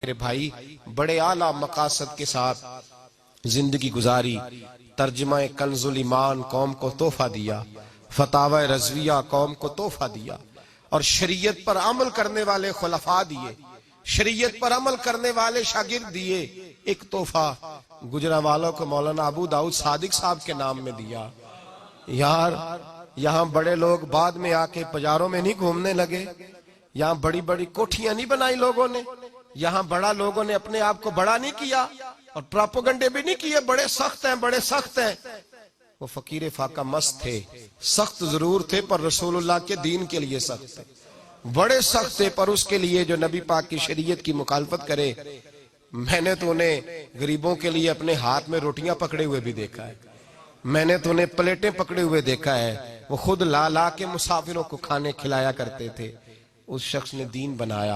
میرے بھائی بڑے اعلیٰ مقاصد کے ساتھ زندگی گزاری. ترجمہ کنز الایمان قوم کو تحفہ دیا, فتاوی رضویہ قوم کو تحفہ دیا, اور شریعت پر عمل کرنے والے خلفاء دیے, شریعت پر عمل کرنے والے شاگرد دیے. ایک تحفہ گجرانوالوں کو مولانا ابو داؤد صادق صاحب کے نام میں دیا. یار یہاں بڑے لوگ بعد میں آ کے بازاروں میں نہیں گھومنے لگے, یہاں بڑی بڑی کوٹھیاں نہیں بنائی لوگوں نے, یہاں بڑا لوگوں نے اپنے آپ کو بڑا نہیں کیا اور پراپوگنڈے بھی نہیں کیے بڑے سخت ہیں بڑے سخت ہیں. وہ فقیر فاقہ مست تھے, سخت ضرور تھے پر رسول اللہ کے دین کے لیے سخت تھے, بڑے سخت تھے پر اس کے لیے جو نبی پاک کی شریعت کی مخالفت کرے. میں نے تو انہیں غریبوں کے لیے اپنے ہاتھ میں روٹیاں پکڑے ہوئے بھی دیکھا ہے, میں نے تو انہیں پلیٹیں پکڑے ہوئے دیکھا ہے. وہ خود لا لا کے مسافروں کو کھانے کھلایا کرتے تھے. اس شخص نے دین بنایا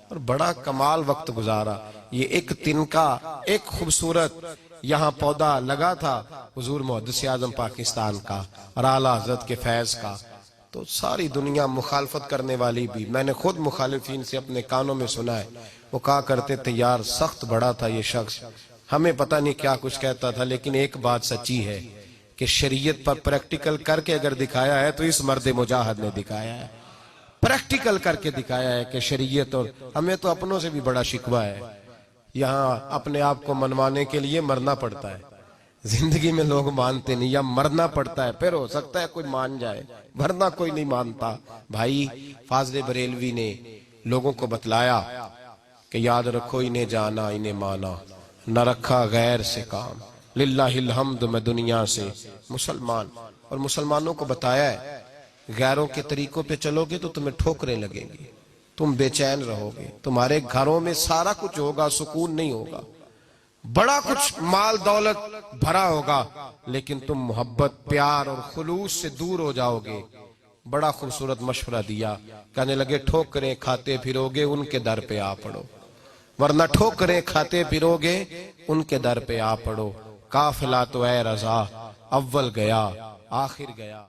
اور بڑا کمال وقت گزارا. یہ ایک تنکا ایک خوبصورت یہاں پودا لگا تھا حضور محدث اعظم پاکستان کا اور اعلیٰ حضرت کے فیض کا, تو ساری دنیا مخالفت کرنے والی بھی, میں نے خود مخالفین سے اپنے کانوں میں سنا ہے, وہ کہا کرتے تھے یار سخت بڑا تھا یہ شخص, ہمیں پتہ نہیں کیا کچھ کہتا تھا, لیکن ایک بات سچی ہے کہ شریعت پر پریکٹیکل کر کے اگر دکھایا ہے تو اس مرد مجاہد نے دکھایا ہے, پریکٹیکل کر کے دکھایا ہے کہ شریعت. اور ہمیں تو اپنوں سے بھی بڑا شکوہ ہے, یہاں اپنے آپ کو منوانے کے لیے مرنا پڑتا ہے. زندگی میں لوگ مانتے نہیں, یا مرنا پڑتا ہے, پھر ہو سکتا ہے کوئی مان جائے ورنہ کوئی نہیں مانتا. بھائی فاضل بریلوی نے لوگوں کو بتلایا کہ یاد رکھو انہیں جانا انہیں مانا, نہ رکھا غیر سے کام, للہ الحمد میں دنیا سے مسلمان. اور مسلمانوں کو بتایا ہے غیروں کے طریقوں پہ چلو گے تو تمہیں ٹھوکریں لگیں گی, تم بے چین رہو گے, تمہارے گھروں میں سارا کچھ ہوگا سکون نہیں ہوگا, بڑا کچھ مال دولت بھرا ہوگا, لیکن تم محبت پیار اور خلوص سے دور ہو جاؤ گے. بڑا خوبصورت مشورہ دیا, کہنے لگے ٹھوکریں کھاتے پھرو گے ان کے در پہ آ پڑو, ورنہ ٹھوکریں کھاتے پھرو گے ان کے در پہ آ پڑو. قافلہ تو اے رضا اول گیا آخر گیا.